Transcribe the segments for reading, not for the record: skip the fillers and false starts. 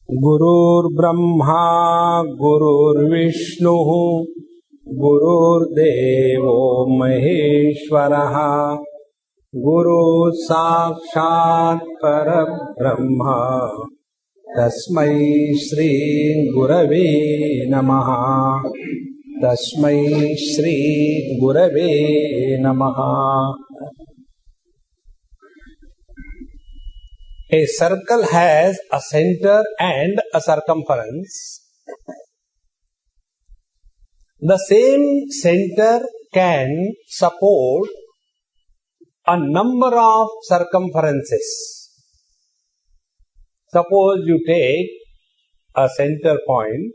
गुरुर्ब्रह्मा गुरुर्विष्णुः गुरुर्देवो महेश्वरः गुरुः साक्षात् परब्रह्म तस्मै श्री गुरवे नमः। तस्मै श्री गुरवे नमः। A circle has a center and a circumference. The same center can support a number of circumferences. Suppose you take a center point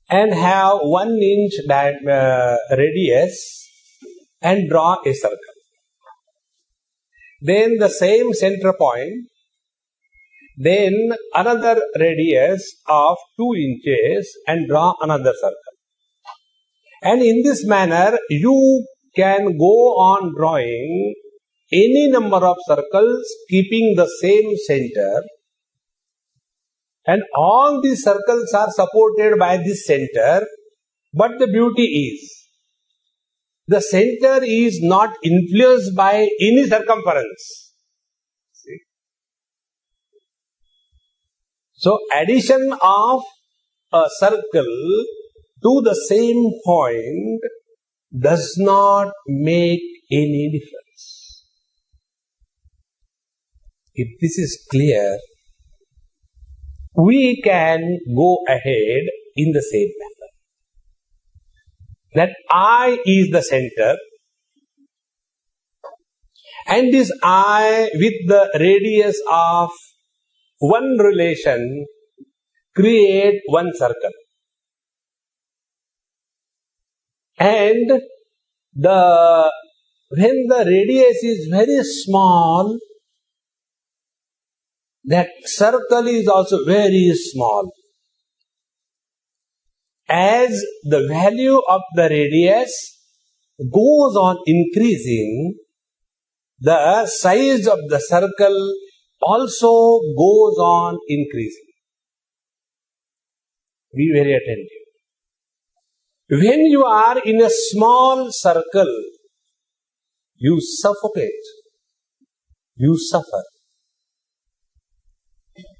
and have 1 inch radius and draw a circle. Then the same center point, then another radius of 2 inches and draw another circle. And in this manner, you can go on drawing any number of circles keeping the same center, and all these circles are supported by this center, but the beauty is, the center is not influenced by any circumference. See? So, addition of a circle to the same point does not make any difference. If this is clear, we can go ahead in the same manner. That I is the center, and this I with the radius of one relation create one circle. And when the radius is very small, that circle is also very small. As the value of the radius goes on increasing, the size of the circle also goes on increasing. Be very attentive. When you are in a small circle, you suffocate, you suffer.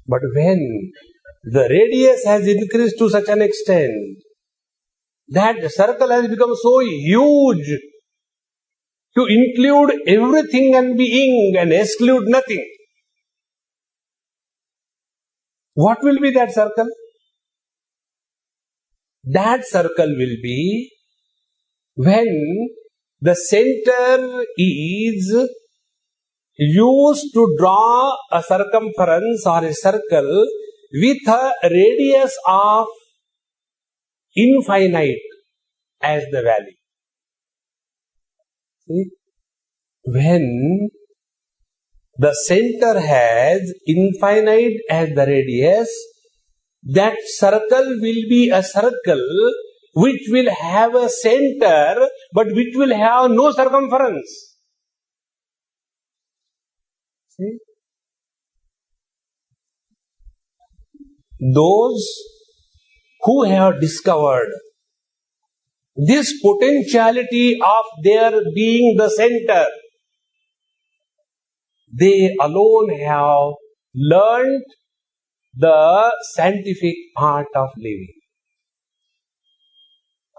But when the radius has increased to such an extent that the circle has become so huge to include everything and being and exclude nothing, what will be that circle? That circle will be when the center is used to draw a circumference or a circle with a radius of infinite as the value. See? When the center has infinite as the radius, that circle will be a circle which will have a center but which will have no circumference. See? Those who have discovered this potentiality of their being the center, they alone have learned the scientific part of living.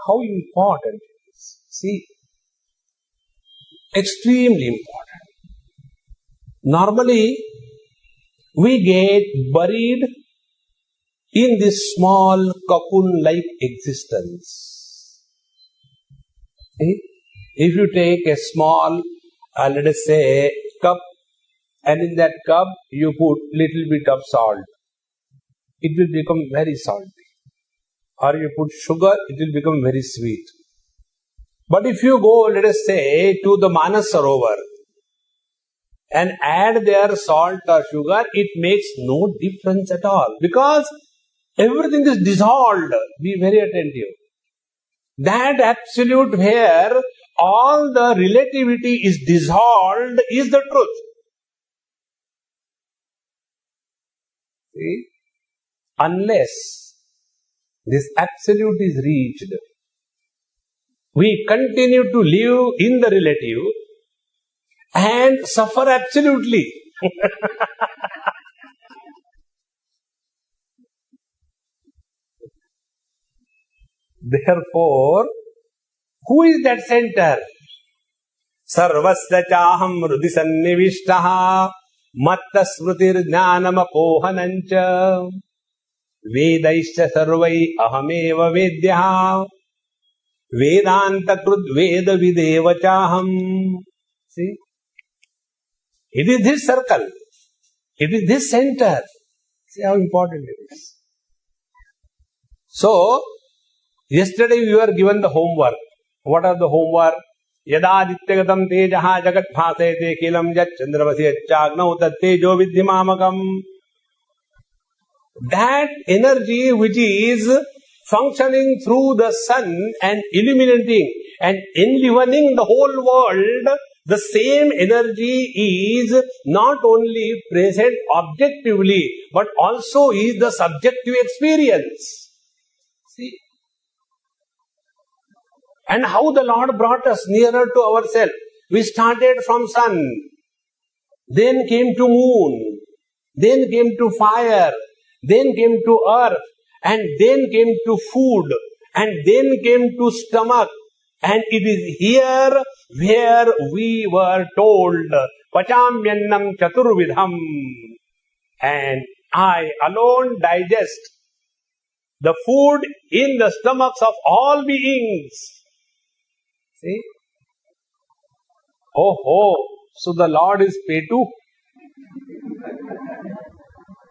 How important it is. See, extremely important. Normally, we get buried in this small cocoon-like existence. See? If you take a small, let us say, cup, and in that cup you put little bit of salt, it will become very salty. Or you put sugar, it will become very sweet. But if you go, let us say, to the Manas Sarovar and add their salt or sugar, it makes no difference at all. Because everything is dissolved. Be very attentive. That absolute where all the relativity is dissolved is the truth. See? unless this absolute is reached, we continue to live in the relative and suffer absolutely. Therefore, who is that center? Sarvasya chaham hrudi sannivishtaha matta smritir jnanam apohanancha vedaischa sarvai ahameva vedyaha vedanta krud veda videva chaham. See? It is this circle. It is this center. See how important it is. So, yesterday we were given the homework. What are the homework? Yada dityagatam tejaha jagat bhasayate kilam yat chandravasi yachagnav tat tejo vidhimamakam. That energy which is functioning through the sun and illuminating and enlivening the whole world, the same energy is not only present objectively, but also is the subjective experience. See? And how the Lord brought us nearer to ourselves. We started from sun, then came to moon, then came to fire, then came to earth, and then came to food, and then came to stomach. And it is here where we were told, Pachamyannam chaturvidham. And I alone digest the food in the stomachs of all beings. See? Oh, so the Lord is Petu.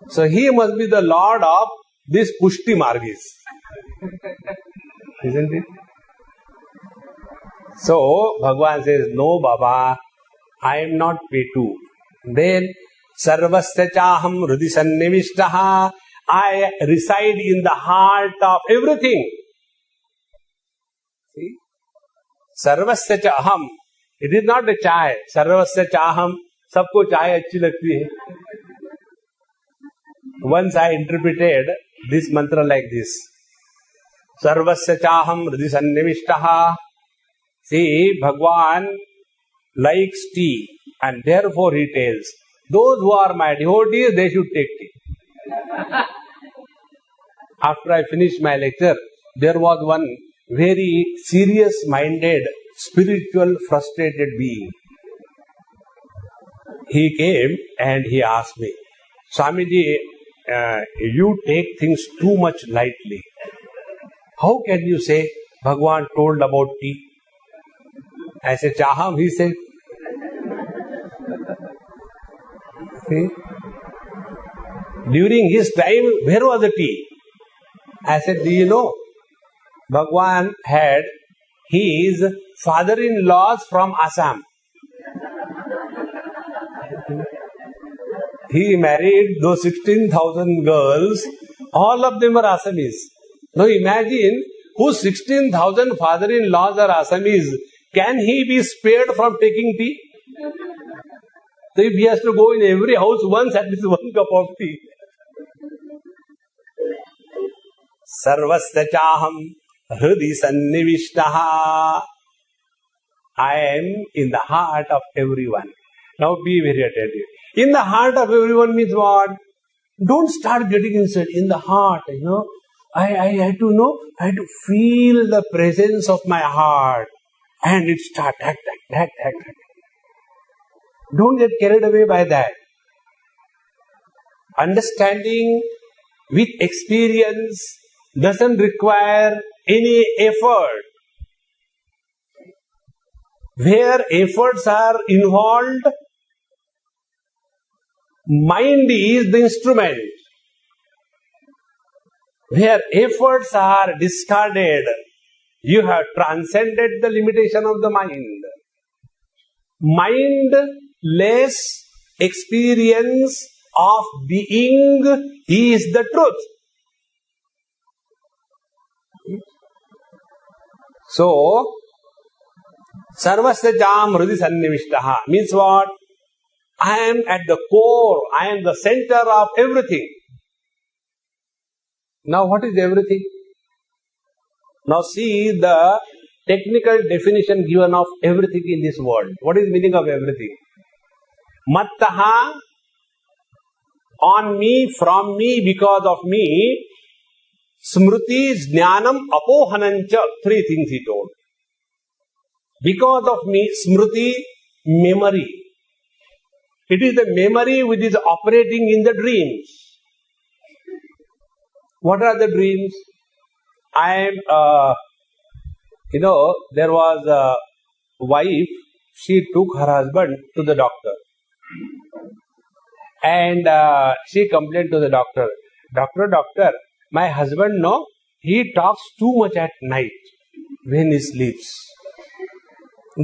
So he must be the Lord of this Pushti Margis. Isn't it? So Bhagavan says, no Baba, I am not Petu. Then Sarvasya chaham hrudi sannivishtaha. I reside in the heart of everything. See? Sarvasya chaham. It is not a chai. Sarvasya chaham. Sabko chai achhi lagti hai. Once I interpreted this mantra like this. Sarvasya chaham hridi sannivishtaha. See, Bhagwan likes tea and therefore he tells, those who are my devotees, they should take tea. After I finished my lecture, there was one very serious-minded, spiritual, frustrated being. He came and he asked me, Swamiji, you take things too much lightly. How can you say Bhagwan told about tea? I said, Chaham, he said. See? During his time, where was the tea? I said, do you know? Bhagwan had his father-in-laws from Assam. He married those 16,000 girls. All of them were Assamese. Now imagine, whose 16,000 father-in-laws are Assamese, can he be spared from taking tea? So if he has to go in every house once, at least one cup of tea. Sarvasya chaham hridi sannivishtaha. I am in the heart of everyone. Now be very attentive. In the heart of everyone means what? Don't start getting inside. In the heart, I had to feel the presence of my heart. And it starts, tack. Don't get carried away by that. Understanding with experience doesn't require any effort. Where efforts are involved, mind is the instrument. Where efforts are discarded, you have transcended the limitation of the mind. Mindless experience of being is the truth. So, Sarvasya jam hridi sannivishtaha means what? I am at the core, I am the center of everything. Now what is everything? Now see the technical definition given of everything in this world. What is meaning of everything? Mattaha, on me, from me, because of me. Smriti, Jnanam, Apohanancha. Three things he told. Because of me, Smriti, memory. It is the memory which is operating in the dreams. What are the dreams? There was a wife, she took her husband to the doctor. And she complained to the doctor, Doctor, my husband, he talks too much at night when he sleeps.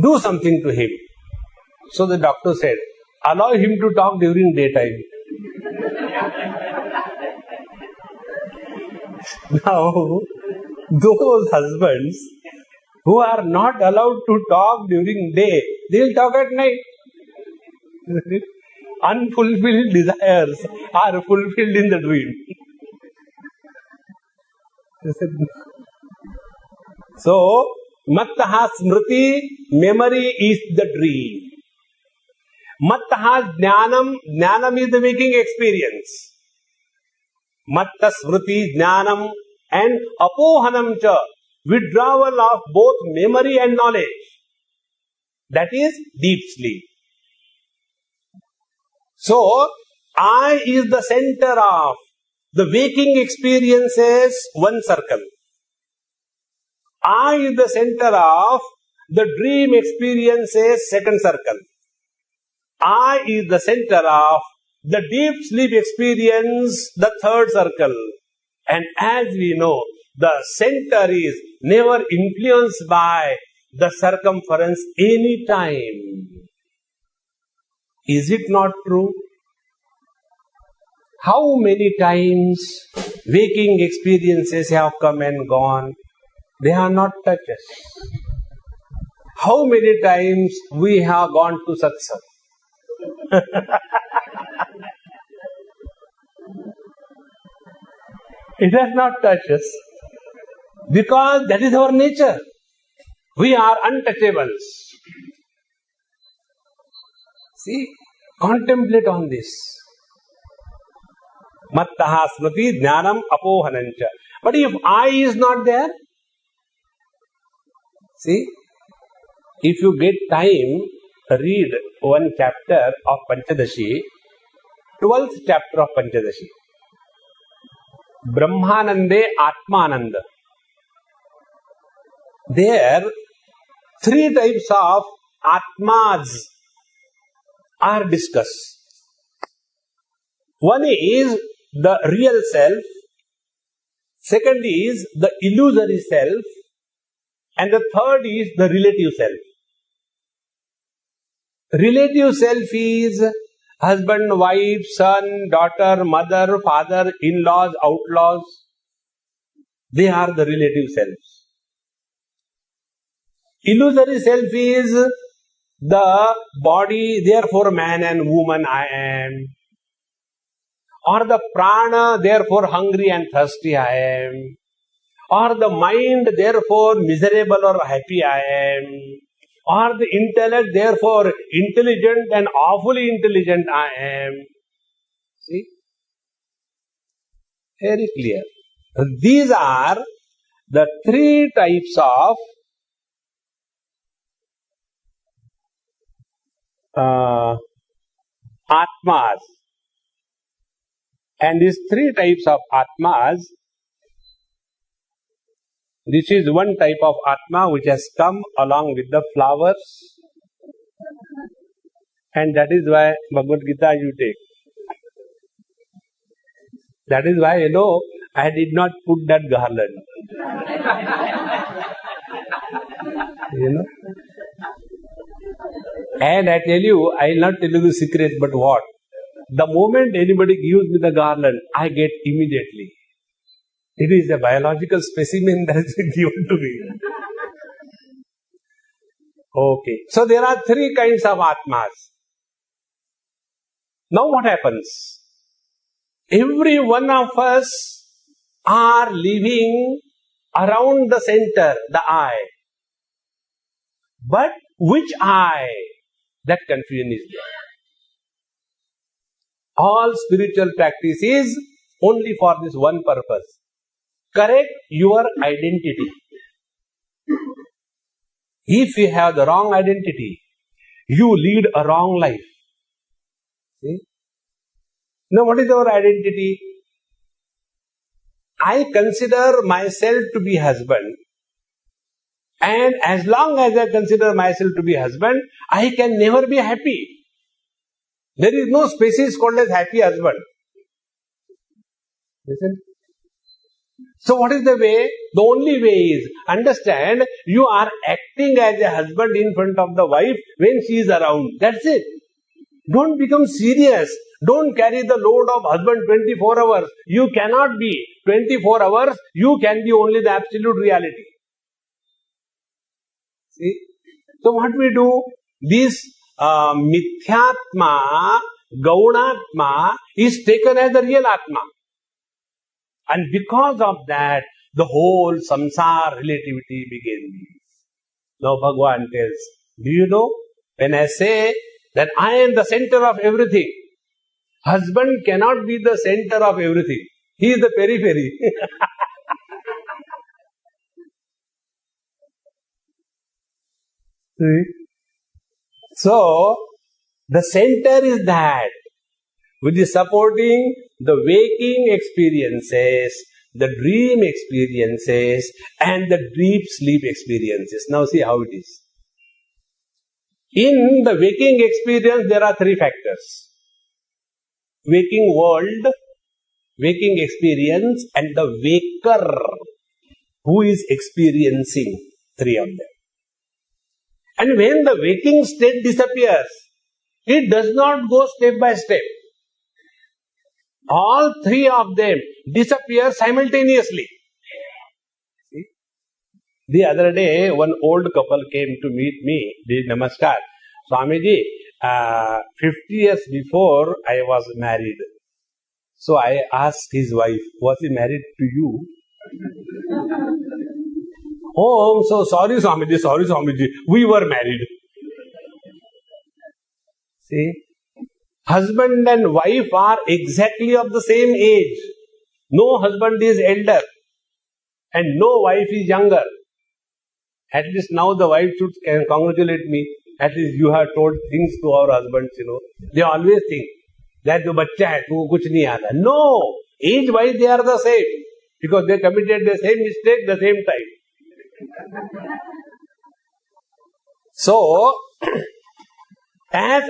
Do something to him. So the doctor said, allow him to talk during daytime. Now, those husbands who are not allowed to talk during day, they will talk at night. Unfulfilled desires are fulfilled in the dream. So, Mattaha Smriti, memory is the dream. Mattaha Jnanam, Jnanam is the waking experience. Matta Smriti, Jnanam and Apohanam cha, withdrawal of both memory and knowledge. That is deep sleep. So, I is the center of the waking experiences, one circle. I is the center of the dream experiences, second circle. I is the center of the deep sleep experience, the third circle. And as we know, the center is never influenced by the circumference any time. Is it not true? How many times waking experiences have come and gone? They have not touched us. How many times we have gone to satsang? It has not touched us. Because that is our nature. We are untouchables. See, contemplate on this. Mattaha Smriti Jnanam Apohanancha. But if I is not there, see, if you get time, read one chapter of Panchadashi, 12th chapter of Panchadashi. Brahmanande Atmananda. There, three types of Atmas are discussed. One is the real self, second is the illusory self, and the third is the relative self. Relative self is husband, wife, son, daughter, mother, father, in-laws, outlaws. They are the relative selves. Illusory self is the body, therefore man and woman I am. Or the prana, therefore hungry and thirsty I am. Or the mind, therefore miserable or happy I am. Or the intellect, therefore intelligent and awfully intelligent I am. See? Very clear. These are the three types of Atmas. And these three types of Atmas, this is one type of Atma which has come along with the flowers, and that is why Bhagavad Gita you take. That is why, I did not put that garland. And I tell you, I will not tell you the secret, but what? The moment anybody gives me the garland, I get immediately. It is a biological specimen that has been given to me. Okay. So there are three kinds of Atmas. Now what happens? Every one of us are living around the center, the eye. But which eye? That confusion is there. All spiritual practice is only for this one purpose. Correct your identity. If you have the wrong identity, you lead a wrong life. See? Now what is our identity? I consider myself to be husband, and as long as I consider myself to be husband, I can never be happy. There is no species called as happy husband. Listen. So what is the way? The only way is, understand, you are acting as a husband in front of the wife when she is around. That's it. Don't become serious. Don't carry the load of husband 24 hours. You cannot be 24 hours. You can be only the absolute reality. See? So what we do? This mithyatma, gaunatma is taken as the real atma. And because of that, the whole samsara relativity begins. Now Bhagavan tells, do you know, when I say that I am the center of everything, husband cannot be the center of everything. He is the periphery. See? So, the center is that which is supporting the waking experiences, the dream experiences, and the deep sleep experiences. Now see how it is. In the waking experience, there are three factors. Waking world, waking experience, and the waker who is experiencing, three of them. And when the waking state disappears, it does not go step by step. All three of them disappear simultaneously. See? The other day, one old couple came to meet me, did namaskar. Swamiji, 50 years before I was married. So I asked his wife, was he married to you? Oh, I'm so sorry Swamiji, we were married. See? Husband and wife are exactly of the same age. No husband is elder and no wife is younger. At least now the wife should congratulate me. At least you have told things to our husbands, They always think that the bachcha hai, tu kuch nahi aata. No! Age-wise they are the same. Because they committed the same mistake the same time. So, as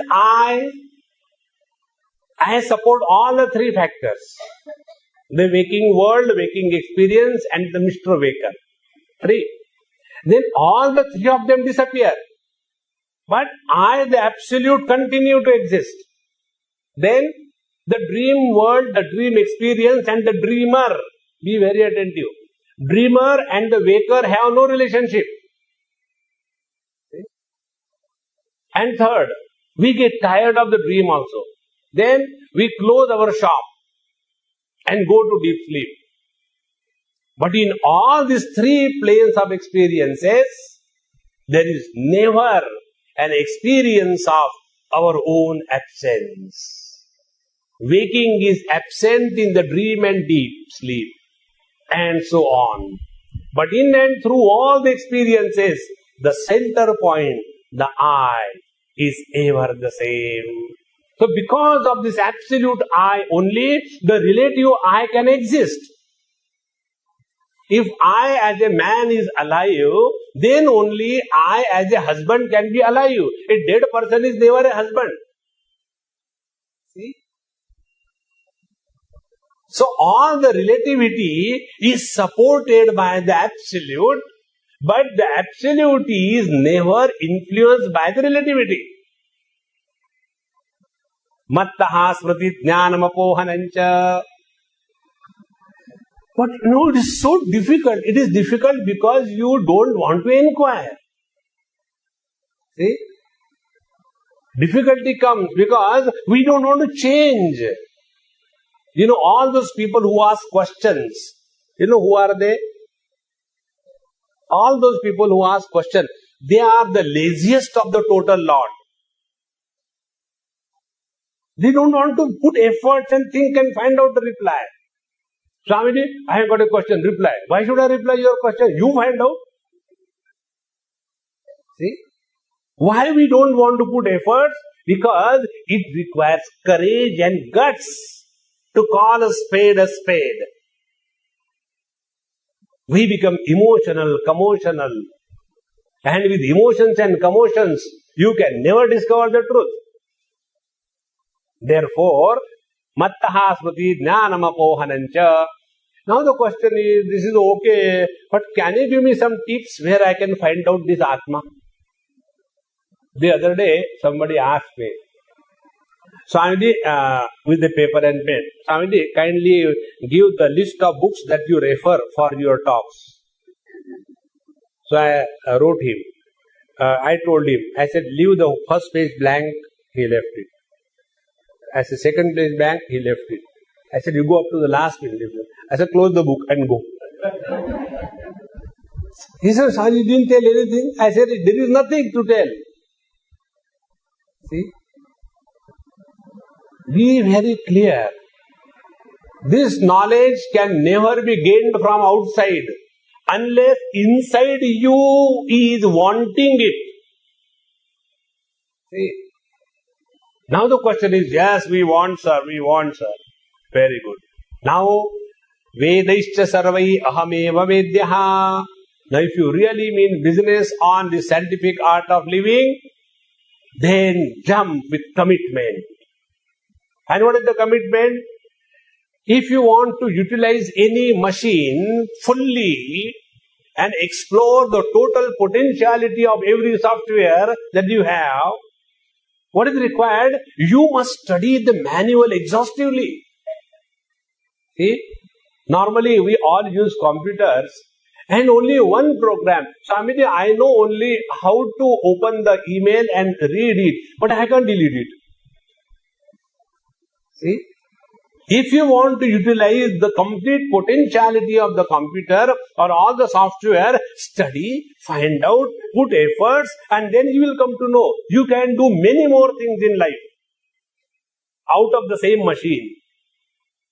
I support all the three factors. The waking world, waking experience, and the Mr. Waker. Three. Then all the three of them disappear. But I, the absolute, continue to exist. Then the dream world, the dream experience, and the dreamer. Be very attentive. Dreamer and the waker have no relationship. And third, we get tired of the dream also. Then we close our shop and go to deep sleep. But in all these three planes of experiences, there is never an experience of our own absence. Waking is absent in the dream and deep sleep, and so on. But in and through all the experiences, the center point, the I, is ever the same. So because of this absolute I only, the relative I can exist. If I as a man is alive, then only I as a husband can be alive. A dead person is never a husband. See? So all the relativity is supported by the absolute, but the absolute is never influenced by the relativity. Mattaha smriti jnanam apohanancha. But no, it is so difficult. It is difficult because you don't want to inquire. See? Difficulty comes because we don't want to change. All those people who ask questions You know who are they? All those people who ask questions, they are the laziest of the total lot. They don't want to put efforts and think and find out the reply. Swamiji, I have got a question, reply. Why should I reply your question? You find out. See? Why we don't want to put efforts? Because it requires courage and guts to call a spade a spade. We become emotional, commotional. And with emotions and commotions, you can never discover the truth. Therefore, mattaha smriti jnanam apohanancha. Now the question is, this is okay, but can you give me some tips where I can find out this Atma? The other day, somebody asked me, Swamiji, with the paper and pen, Swamiji, kindly give the list of books that you refer for your talks. So I wrote him. I told him, I said, leave the first page blank. He left it. I said, second page blank. He left it. I said, you go up to the last page. I said, close the book and go. He said, Swamiji, you didn't tell anything. I said, there is nothing to tell. See? Be very clear. This knowledge can never be gained from outside unless inside you is wanting it. See? Now the question is, yes, we want, sir. Very good. Now, Vedaischa sarvai ahameva vedyaha. Now, if you really mean business on the scientific art of living, then jump with commitment. And what is the commitment? If you want to utilize any machine fully and explore the total potentiality of every software that you have, what is required? You must study the manual exhaustively. See? Normally we all use computers and only one program. Swamiji, I know only how to open the email and read it, but I can't delete it. See? If you want to utilize the complete potentiality of the computer or all the software, study, find out, put efforts, and then you will come to know you can do many more things in life out of the same machine.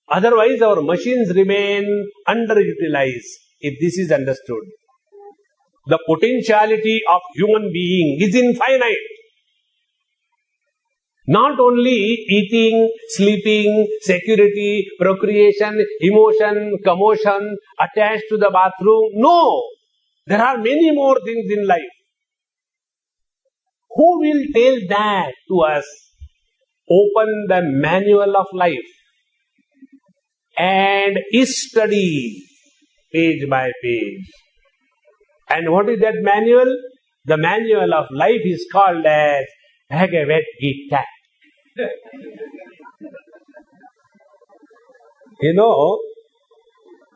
Otherwise, our machines remain underutilized, if this is understood. The potentiality of human being is infinite. Not only eating, sleeping, security, procreation, emotion, commotion, attached to the bathroom. No! There are many more things in life. Who will tell that to us? Open the manual of life and study page by page. And what is that manual? The manual of life is called as Bhagavad Gita. You know,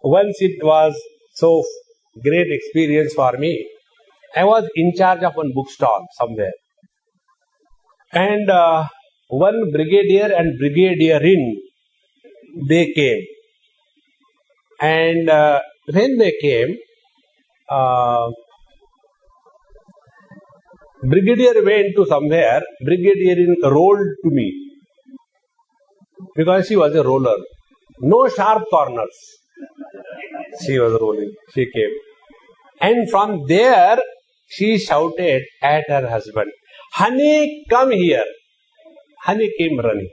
once it was so great experience for me. I was in charge of one bookstall somewhere. And one brigadier and brigadierin, they came. And when they came, brigadier went to somewhere, brigadierin rolled to me. Because she was a roller. No sharp corners. She was rolling. She came. And from there, she shouted at her husband, "Honey, come here." Honey came running.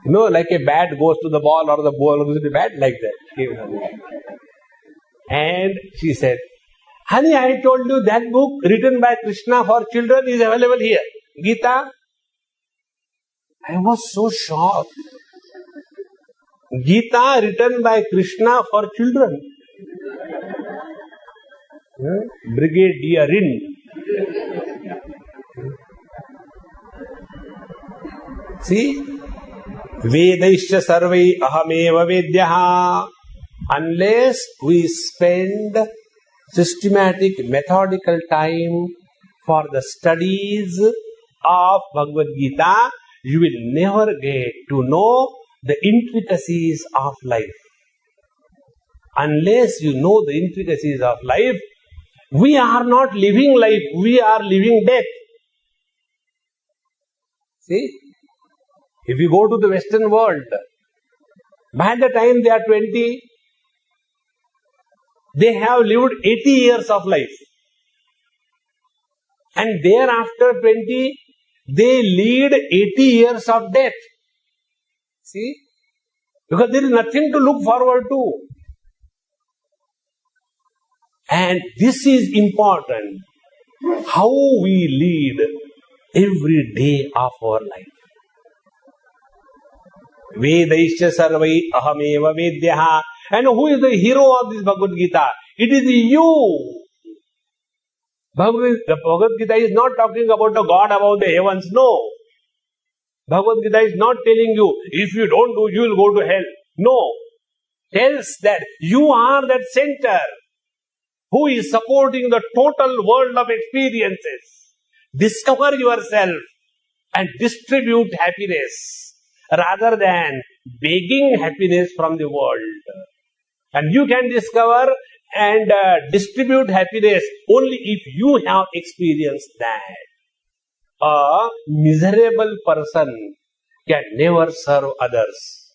You know, like a bat goes to the ball or the ball goes to the bat, like that. Came running. And she said, "Honey, I told you that book written by Krishna for children is available here. Gita." I was so shocked. Gita written by Krishna for children. Brigadierin. See? Vedaischa sarvai ahameva vedyaha. Unless we spend systematic, methodical time for the studies of Bhagavad Gita, you will never get to know the intricacies of life. Unless you know the intricacies of life, we are not living life, we are living death. See, if you go to the Western world, by the time they are 20, they have lived 80 years of life. And thereafter 20, they lead 80 years of death. See? Because there is nothing to look forward to. And this is important. How we lead every day of our life. Vedaisya sarvai ahameva vedyaha. And who is the hero of this Bhagavad Gita? It is you. The Bhagavad Gita is not talking about the God above the heavens. No. Bhagavad Gita is not telling you, if you don't do, you will go to hell. No. Tells that you are that center who is supporting the total world of experiences. Discover yourself and distribute happiness rather than begging happiness from the world. And you can discover and distribute happiness only if you have experienced that. A miserable person can never serve others.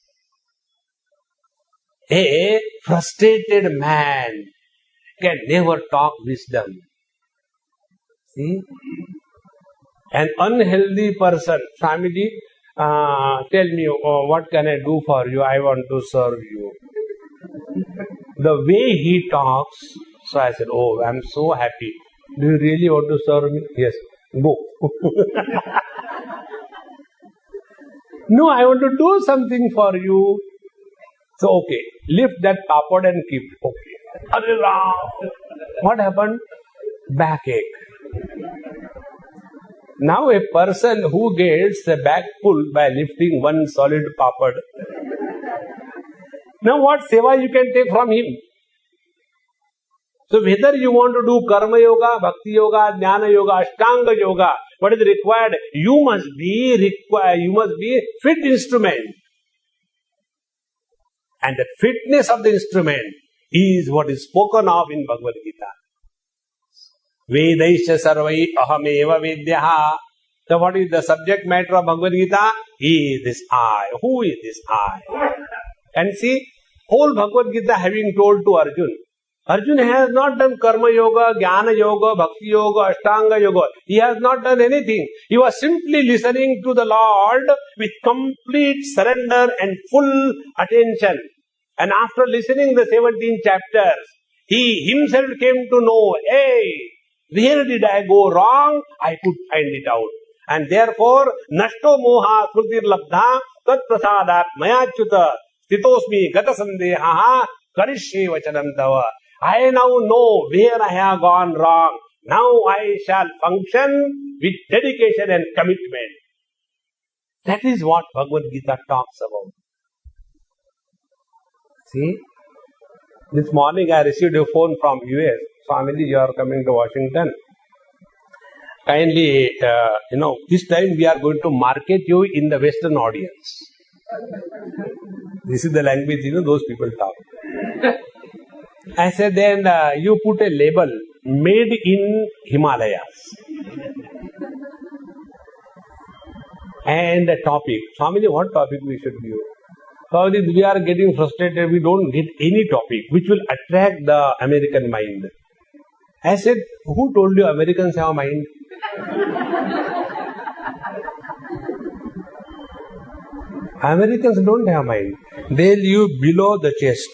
A frustrated man can never talk wisdom. See? An unhealthy person, Swamiji, tell me, what can I do for you? I want to serve you. The way he talks, so I said, oh, I'm so happy. Do you really want to serve me? Yes. Go. No, I want to do something for you. So, okay, lift that papad and keep it. Okay. Arre Ram. What happened? Backache. Now a person who gets the back pull by lifting one solid papad, now what seva you can take from him? So whether you want to do karma yoga, bhakti yoga, jnana yoga, ashtanga yoga, what is required? You must be fit instrument. And the fitness of the instrument is what is spoken of in Bhagavad Gita. Vedaisya sarvai ahameva vedyaha. So what is the subject matter of Bhagavad Gita? He is this I. Who is this I? And see, whole Bhagavad Gita having told to Arjuna, Arjuna has not done karma yoga, jnana yoga, bhakti yoga, ashtanga yoga. He has not done anything. He was simply listening to the Lord with complete surrender and full attention. And after listening the 17 chapters, he himself came to know, hey, where did I go wrong? I could find it out. And therefore, nashto moha smritir labdha tat prasadat mayachyuta stitosmi gata sandeha karishye vachanam tava. I now know where I have gone wrong. Now I shall function with dedication and commitment. That is what Bhagavad Gita talks about. See, this morning I received a phone from US. Swamiji, you are coming to Washington. Kindly, this time we are going to market you in the Western audience. This is the language, those people talk. I said, then you put a label, made in Himalayas. And a topic. Swamiji, what topic we should give? Swamiji, we are getting frustrated, we don't get any topic which will attract the American mind. I said, who told you Americans have a mind? Americans don't have a mind. They live below the chest.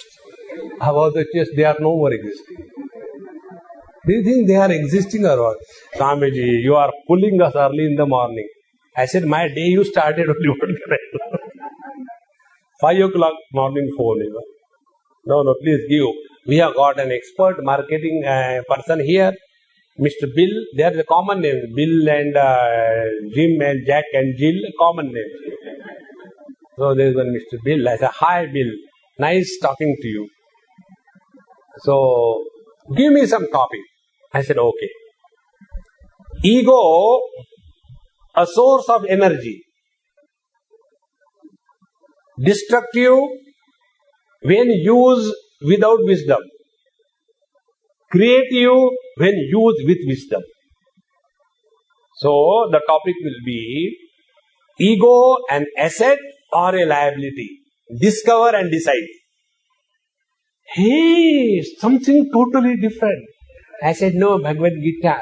Above the chest, they are no more existing. Do you think they are existing or what? Swamiji, you are pulling us early in the morning. I said, my day you started only, what can I do? 5 o'clock morning phone. No, please give. We have got an expert marketing person here, Mr. Bill. They are the common names, Bill and Jim and Jack and Jill, common names. So there is one Mr. Bill. I said, hi Bill, nice talking to you. So give me some topic. I said, okay. Ego, a source of energy. destructive when used without wisdom, creative when used with wisdom. So the topic will be ego an asset or a liability. Discover and decide. Hey, something totally different. I said, no, Bhagavad Gita.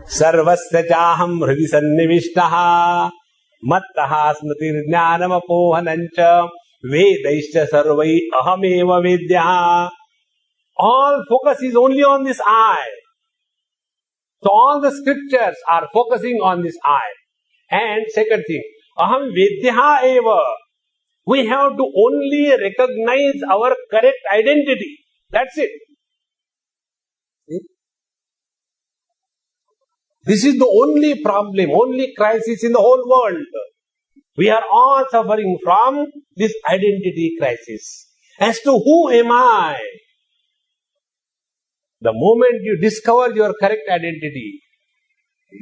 Sarvasya chaham hrivi sannivishtaha mattaha smrtir jnanam apohanancha vedaischa sarvai ahameva vedyaha. All focus is only on this I. So all the scriptures are focusing on this I. And second thing, aham vedyaha eva. We have to only recognize our correct identity. That's it. See? This is the only problem, only crisis in the whole world. We are all suffering from this identity crisis. As to who am I? The moment you discover your correct identity,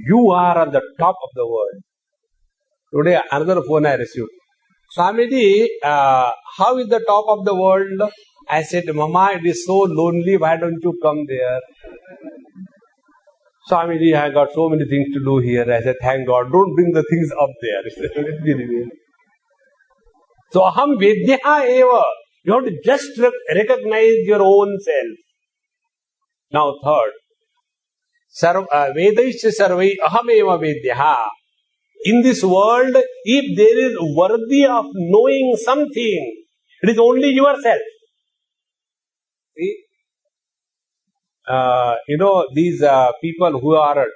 you are on the top of the world. Today, another phone I received. Swamiji, how is the top of the world? I said, Mama, it is so lonely. Why don't you come there? Swamiji, I got so many things to do here. I said, thank God, don't bring the things up there. Let me remain. So, aham vedyaha eva. You have to just recognize your own self. Now, third, Vedaisya sarvai ahameva vedyaha. In this world, if there is worthy of knowing something, it is only yourself. See? These people who are,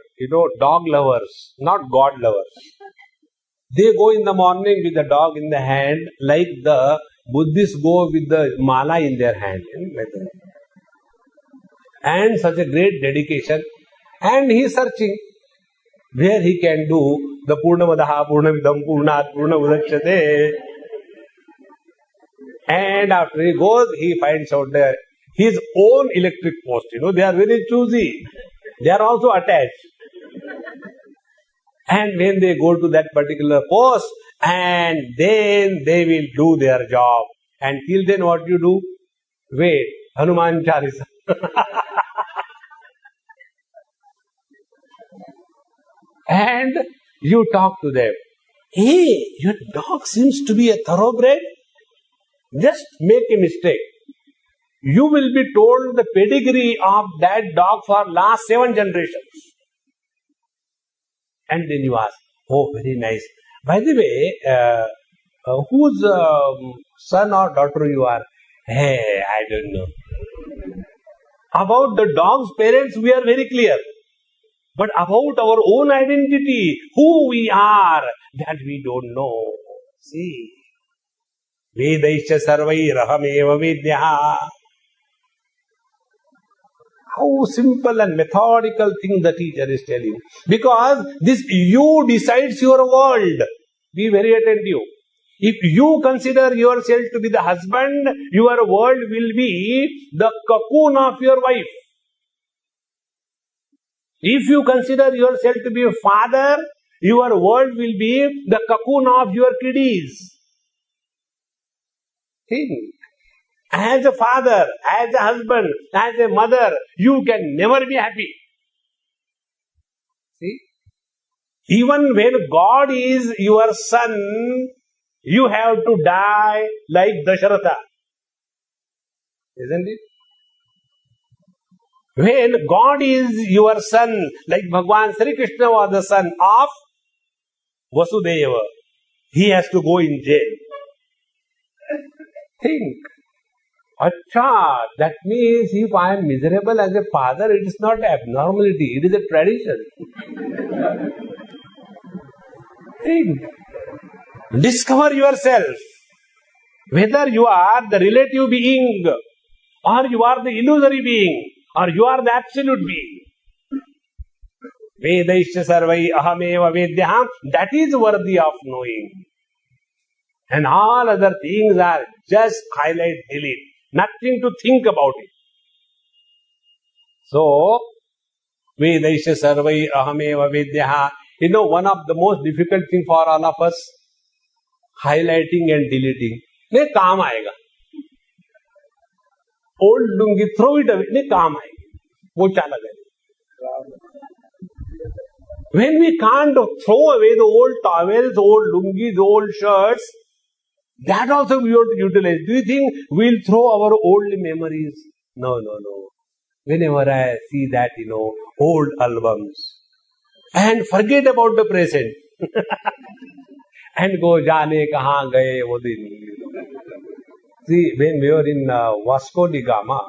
dog lovers, not God lovers. They go in the morning with the dog in the hand, like the Buddhists go with the mala in their hand. And such a great dedication. And he is searching where he can do the Purnamadaha, Purnavidam, Purnat, Purnamudakshate. And after he goes, he finds out there his own electric post. They are very choosy. They are also attached. And when they go to that particular post, and then they will do their job. And till then what you do? Wait, Hanuman Chalisa. And you talk to them. Hey, your dog seems to be a thoroughbred. Just make a mistake. You will be told the pedigree of that dog for last 7 generations. And then you ask, oh, very nice. By the way, whose son or daughter you are? Hey, I don't know. About the dog's parents, we are very clear. But about our own identity, who we are, that we don't know. See. Vedaisya sarvai rahameva vedyaha. How simple and methodical thing the teacher is telling. Because this you decides your world. Be very attentive. If you consider yourself to be the husband, your world will be the cocoon of your wife. If you consider yourself to be a father, your world will be the cocoon of your kiddies. Think. As a father, as a husband, as a mother, you can never be happy. See? Even when God is your son, you have to die like Dasharatha. Isn't it? When God is your son, like Bhagwan Sri Krishna was the son of Vasudeva, he has to go in jail. Think. Acha, that means if I am miserable as a father, it is not abnormality, it is a tradition. Think. Discover yourself. Whether you are the relative being, or you are the illusory being, or you are the absolute being. Vedaisya sarvai ahameva vedyaham. That is worthy of knowing. And all other things are just highlight, delete. Nothing to think about it. So, Vedaisya sarvai ahameva vedyaha. You know, one of the most difficult thing for all of us, highlighting and deleting. नहीं काम आएगा. Old lungi, throw it away. नहीं काम आएगा. वो चाला गया. When we can't throw away the old towels, old lungis, old shirts, that also we want to utilize. Do you think we'll throw our old memories? No. Whenever I see that, old albums, and forget about the present, and go jaane kahan gaye wo din. See, when we were in Vasco da Gama,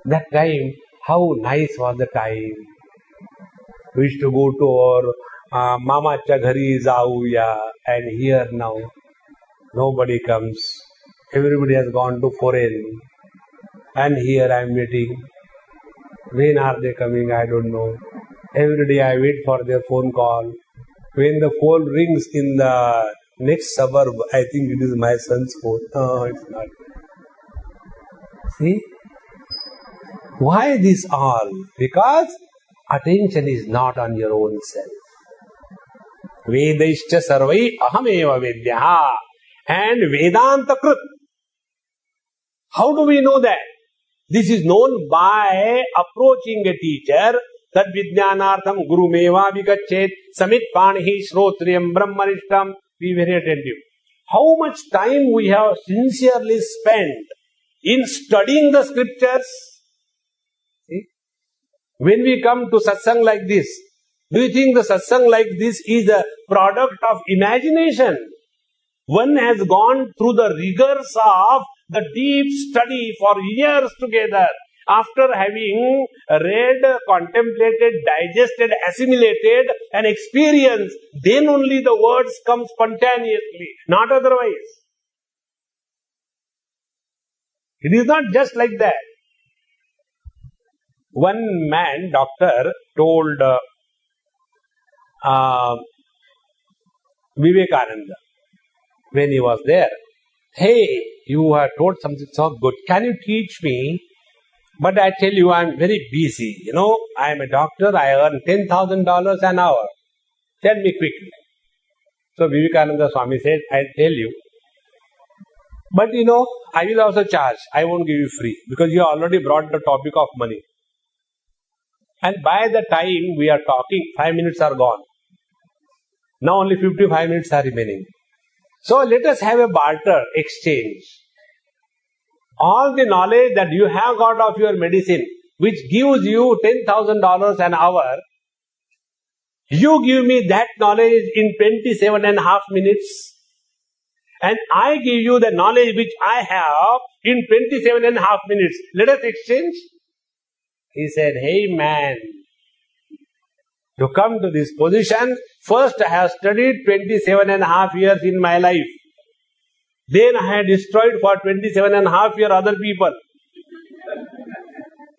that time, how nice was the time. We used to go to our Mamacha Ghari Zauya, and here now, nobody comes. Everybody has gone to foreign. And here I am waiting. When are they coming? I don't know. Every day I wait for their phone call. When the phone rings in the next suburb, I think it is my son's phone. No, it's not. See? Why this all? Because attention is not on your own self. Vedaishcha sarvai ahameva vedyaha. And Vedanta Krut. How do we know that? This is known by approaching a teacher. Tad Vijnanartham Guru Meva Vigachet Samit Panihi Shrotriyam Brahmanishtam. Be very attentive. How much time we have sincerely spent in studying the scriptures? See? When we come to satsang like this, do you think the satsang like this is a product of imagination? One has gone through the rigors of the deep study for years together. After having read, contemplated, digested, assimilated, and experienced, then only the words come spontaneously, not otherwise. It is not just like that. One man, doctor, told Vivekananda, when he was there, hey, you have told something so good. Can you teach me? But I tell you, I am very busy. I am a doctor. I earn $10,000 an hour. Tell me quickly. So Vivekananda Swami said, I'll tell you. But I will also charge. I won't give you free. Because you already brought the topic of money. And by the time we are talking, 5 minutes are gone. Now only 55 minutes are remaining. So let us have a barter exchange. All the knowledge that you have got of your medicine, which gives you $10,000 an hour, you give me that knowledge in 27.5 minutes, and I give you the knowledge which I have in 27.5 minutes. Let us exchange. He said, hey man, to come to this position, first I have studied 27.5 years in my life. Then I had destroyed for 27.5 years other people.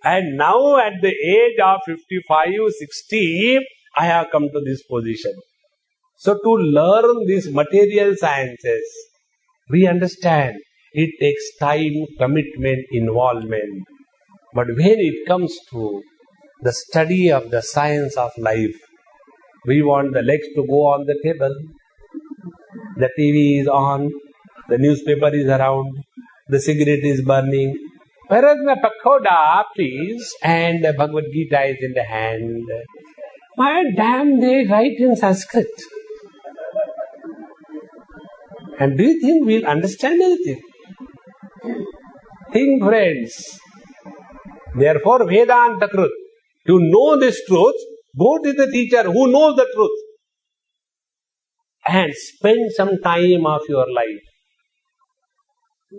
And now at the age of 55, 60, I have come to this position. So to learn these material sciences, we understand it takes time, commitment, involvement. But when it comes to the study of the science of life, we want the legs to go on the table, the TV is on, the newspaper is around, the cigarette is burning. Whereas my pakhoda, please, and the Bhagavad Gita is in the hand. Why damn they write in Sanskrit? And do you think we'll understand anything? Think, friends. Therefore, Vedanta Krut. To know this truth, go to the teacher who knows the truth. And spend some time of your life.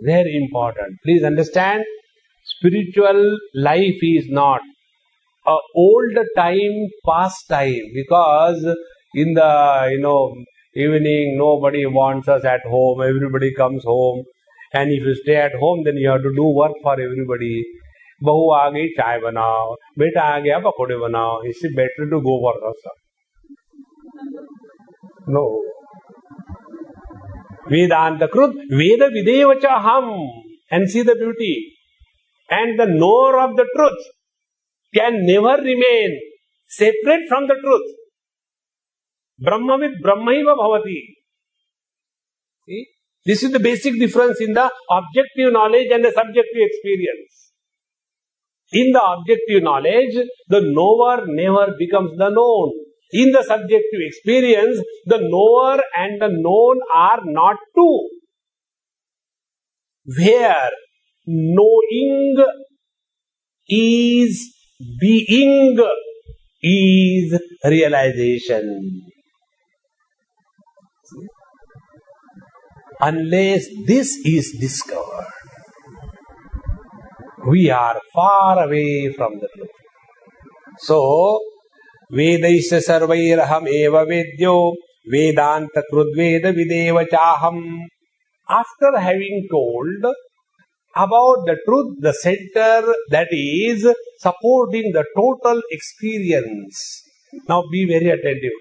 Very important. Please understand, spiritual life is not an old time, past time. Because in the, evening, nobody wants us at home. Everybody comes home. And if you stay at home, then you have to do work for everybody. Bahu aa gayi, chai banao. Beta aa gaya, pakode banao. It's better to go for rasa. No. Vedanta Krut, Veda Videvacha Ham. And see the beauty. And the knower of the truth can never remain separate from the truth. Brahmavid Brahmaiva bhavati. See? This is the basic difference in the objective knowledge and the subjective experience. In the objective knowledge, the knower never becomes the known. In the subjective experience, the knower and the known are not two. Where knowing is being is realization. Unless this is discovered, we are far away from the truth. So, Vedaisya sarvairaham eva vedyo Vedanta krudveda videva chaham. After having told about the truth, the center that is supporting the total experience. Now be very attentive.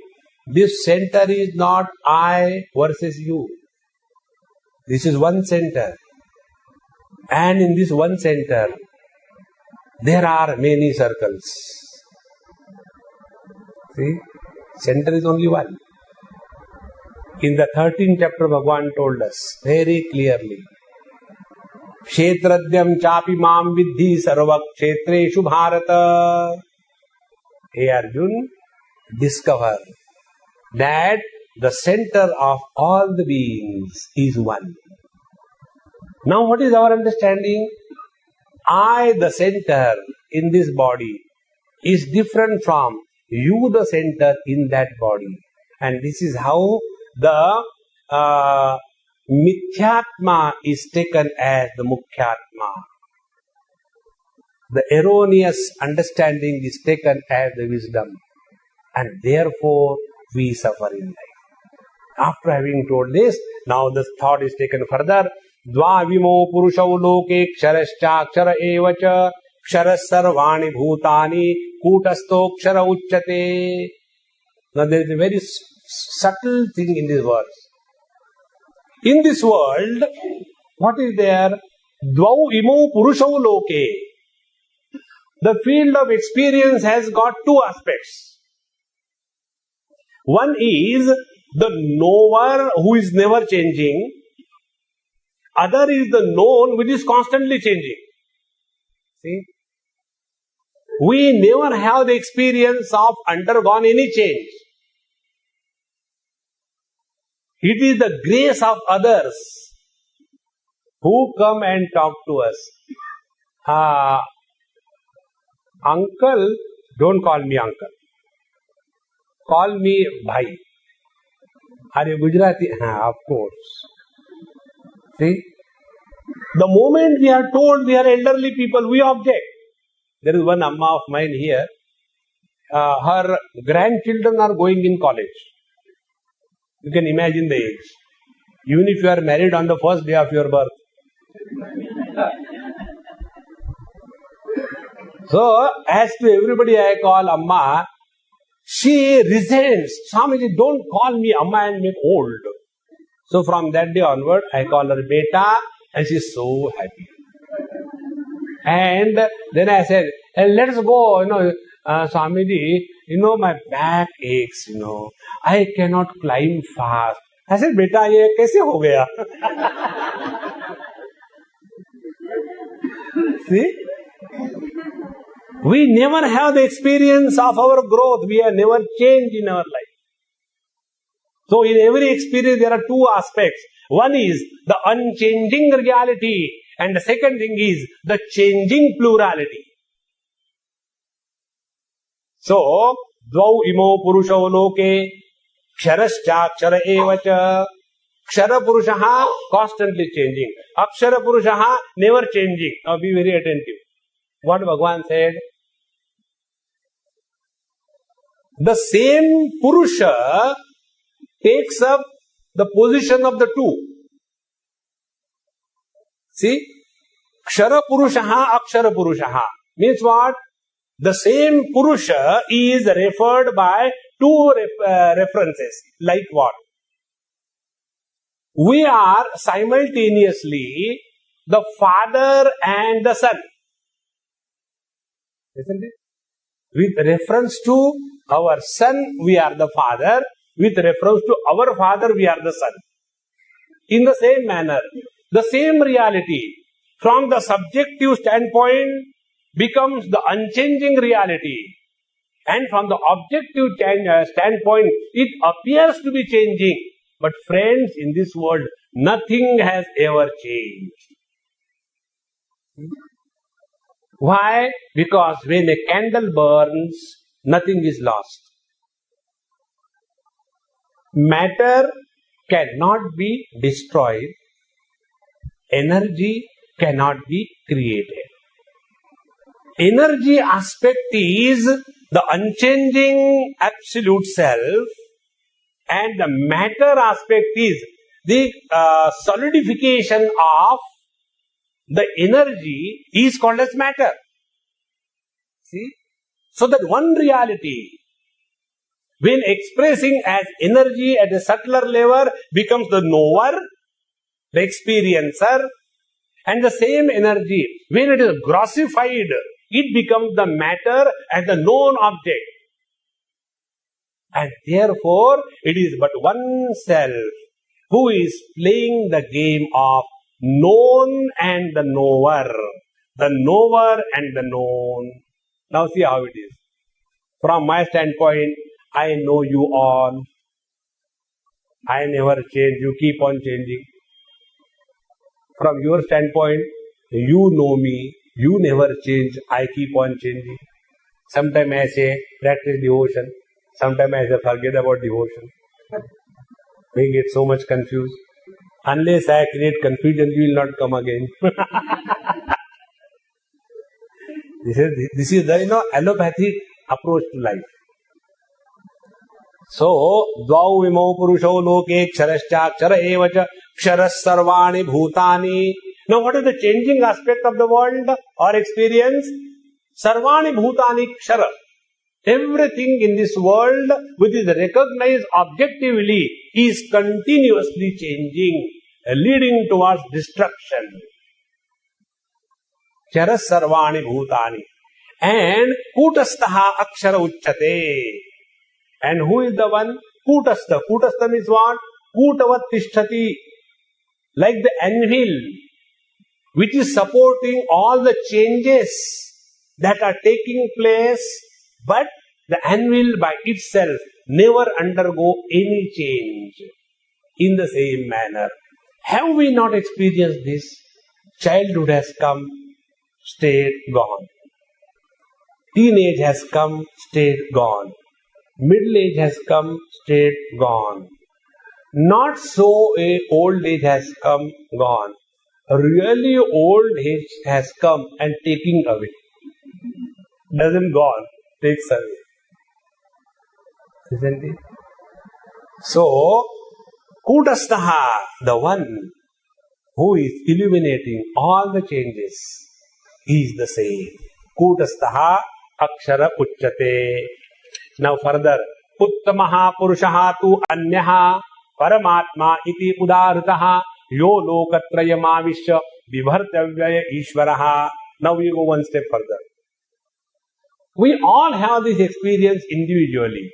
This center is not I versus you. This is one center. And in this one center, there are many circles. See? Center is only one. In the 13th chapter, Bhagavan told us very clearly, Kshetradyam chapi mam vidhi sarva kshetreshu bharata. Hey Arjun, discover that the center of all the beings is one. Now what is our understanding? I, the center in this body, is different from you, the center in that body. And this is how the Mithyatma is taken as the Mukhyatma. The erroneous understanding is taken as the wisdom. And therefore, we suffer in life. After having told this, now the thought is taken further. Dvavimo purushau loke ksharascha evacha ksharas sarvani bhutani kutasto kshara uchyate. Now there is a very subtle thing in this verse. In this world, what is there? Dvau imo purushau loke. The field of experience has got two aspects. One is the knower who is never changing. Other is the known which is constantly changing. See? We never have the experience of undergone any change. It is the grace of others who come and talk to us. Uncle, don't call me uncle. Call me bhai. Are you Gujarati? Of course. See? The moment we are told we are elderly people, we object. There is one Amma of mine here. Her grandchildren are going in college. You can imagine the age. Even if you are married on the first day of your birth. So, as to everybody I call Amma, she resents. Swamiji, don't call me Amma and make old. So from that day onward, I call her Beta, and she is so happy. And then I said, hey, let's go, Swamiji, my back aches, I cannot climb fast. I said, Beta, ye kaise ho gaya? See? We never have the experience of our growth. We have never changed in our life. So in every experience there are two aspects. One is the unchanging reality and the second thing is the changing plurality. So, dvau imo purushau loke ksharascha kshara evacha. Kshara purushaha constantly changing. Akshara purushaha never changing. Now be very attentive. What Bhagavan said? The same Purusha takes up the position of the two. See? Kshara Purushaha, Akshara Purushaha. Means what? The same Purusha is referred by two references. Like what? We are simultaneously the father and the son. Isn't it? With reference to our son, we are the father. with reference to our Father, we are the Son. In the same manner, the same reality from the subjective standpoint becomes the unchanging reality. And from the objective standpoint, it appears to be changing. But friends, in this world, nothing has ever changed. Why? Because when a candle burns, nothing is lost. Matter cannot be destroyed. Energy cannot be created. Energy aspect is the unchanging absolute self, and the matter aspect is the solidification of the energy is called as matter. See? So that one reality, when expressing as energy at a subtler level, becomes the knower, the experiencer, and the same energy, when it is grossified, it becomes the matter and the known object. And therefore, it is but one self who is playing the game of known and the knower. The knower and the known. Now see how it is. From my standpoint, I know you all. I never change. You keep on changing. From your standpoint, you know me. You never change. I keep on changing. Sometimes I say, practice devotion. Sometimes I say, forget about devotion. We get so much confused. Unless I create confusion, you will not come again. This is the allopathic approach to life. So, dvau imau purusho loke ksharascha kshara evacha ksharas sarvani bhutani. Now, what is the changing aspect of the world or experience? Sarvani bhutani kshara. Everything in this world which is recognized objectively is continuously changing, leading towards destruction. Kshara sarvani bhutani. And kutastaha akshara uchchate. And who is the one? Kutastha. Kutastha means what? Kutavat tishtati. Like the anvil, which is supporting all the changes that are taking place, but the anvil by itself never undergo any change. In the same manner, have we not experienced this? Childhood has come, state gone. Teenage has come, state gone. Middle age has come, state gone. Not so a old age has come, gone. Really old age has come and taking away. Doesn't gone, takes away. Isn't it? So, Kutastaha, the one who is illuminating all the changes, is the same. Kutastaha akshara uchchate. Now further, Uttamaha Purushaha tu Anyaha Paramatma iti Udaritaha Yo Lokatrayamavishya Vibhartavyaya Ishvaraha. Now we go one step further. We all have this experience individually,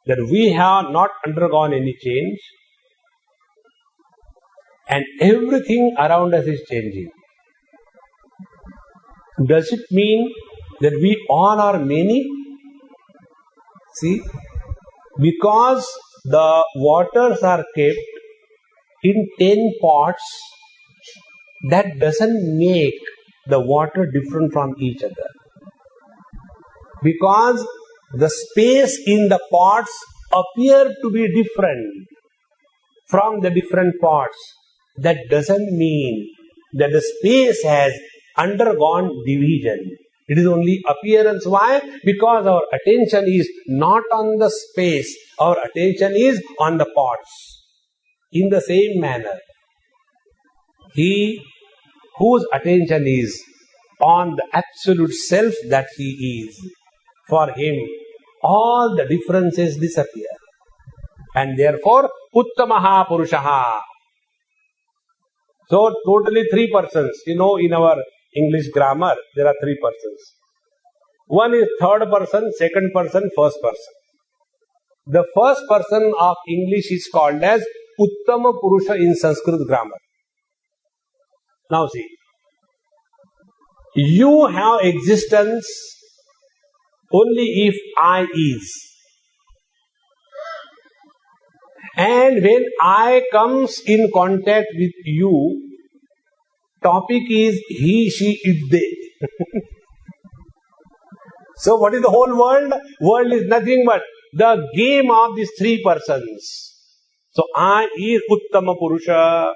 that we have not undergone any change and everything around us is changing. Does it mean that we all are many? See, because the waters are kept in 10 pots, that doesn't make the water different from each other. Because the space in the pots appear to be different from the different pots, that doesn't mean that the space has undergone division. It is only appearance. Why? Because our attention is not on the space. Our attention is on the pots. In the same manner, he whose attention is on the absolute self that he is, for him all the differences disappear. And therefore, Uttamaha Purushaha. So, totally 3 persons. In our English grammar, there are 3 persons. One is third person, second person, first person. The first person of English is called as Uttama Purusha in Sanskrit grammar. Now see, you have existence only if I is. And when I comes in contact with you, topic is he, she, it, they. So what is the whole world? World is nothing but the game of these three persons. So I is Uttama Purusha,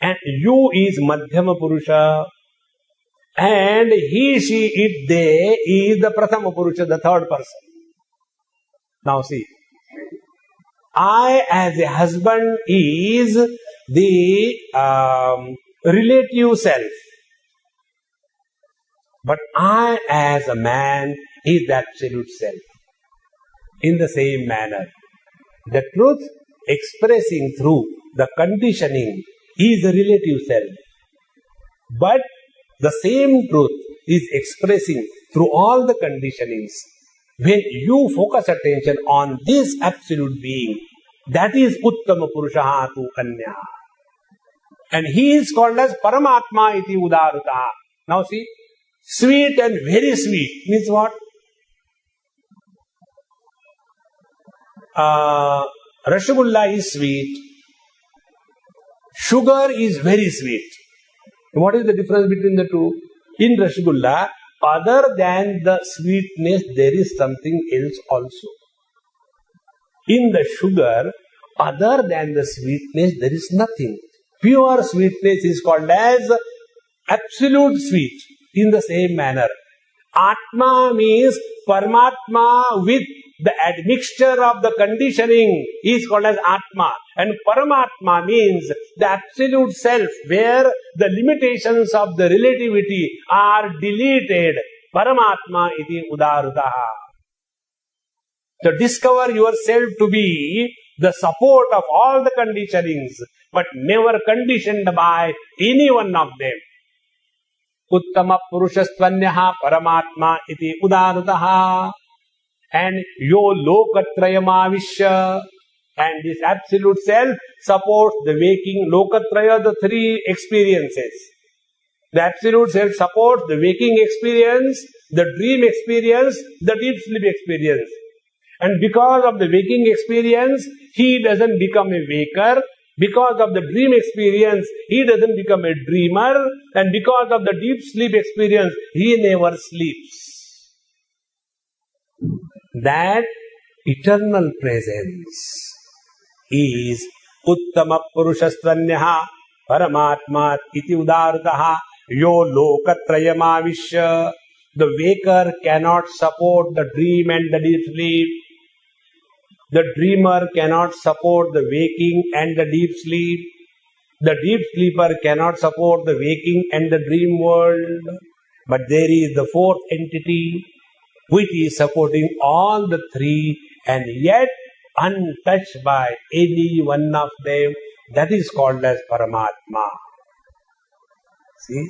and you is Madhyama Purusha, and he, she, it, they is the Prathama Purusha, the third person. Now see, I as a husband is the relative self, but I as a man is the absolute self. In the same manner, the truth expressing through the conditioning is the relative self, but the same truth is expressing through all the conditionings. When you focus attention on this absolute being, that is Uttama Purusha tu Anya. And he is called as Paramatma iti Udaruta. Now see, sweet and very sweet means what? Rasgulla is sweet. Sugar is very sweet. What is the difference between the two? In Rasgulla, other than the sweetness, there is something else also. In the sugar, other than the sweetness, there is nothing. Pure sweetness is called as absolute sweet. In the same manner, Atma means Paramatma with the admixture of the conditioning is called as Atma. And Paramatma means the absolute self where the limitations of the relativity are deleted. Paramatma iti Udarutaha. So discover yourself to be the support of all the conditionings, but never conditioned by any one of them. Uttama Purushastvanyaha Paramatma iti Udarutaha. And yo Lokatrayamavishya. And this absolute self supports the waking Lokatraya, the three experiences. The absolute self supports the waking experience, the dream experience, the deep sleep experience. And because of the waking experience, he doesn't become a waker. Because of the dream experience, he doesn't become a dreamer. And because of the deep sleep experience, he never sleeps. That eternal presence is Uttama Purushastvanyaha Paramatma iti Udarutaha yo Lokatrayamavishya. The waker cannot support the dream and the deep sleep. The dreamer cannot support the waking and the deep sleep. The deep sleeper cannot support the waking and the dream world. But there is the fourth entity which is supporting all the three and yet untouched by any one of them. That is called as Paramatma. See?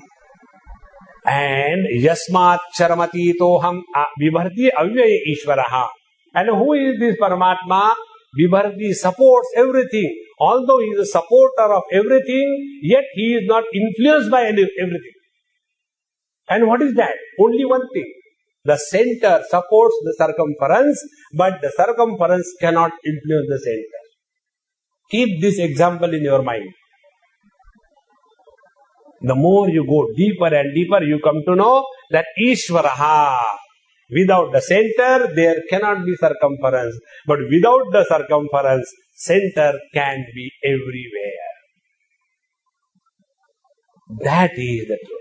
And Yasmat Charamatitoham Vibharti Avyaya Ishvaraha. And who is this Paramatma? Vibharti supports everything. Although he is a supporter of everything, yet he is not influenced by everything. And what is that? Only one thing. The center supports the circumference, but the circumference cannot influence the center. Keep this example in your mind. The more you go deeper and deeper, you come to know that Ishvaraha. Without the center, there cannot be circumference. But without the circumference, center can be everywhere. That is the truth.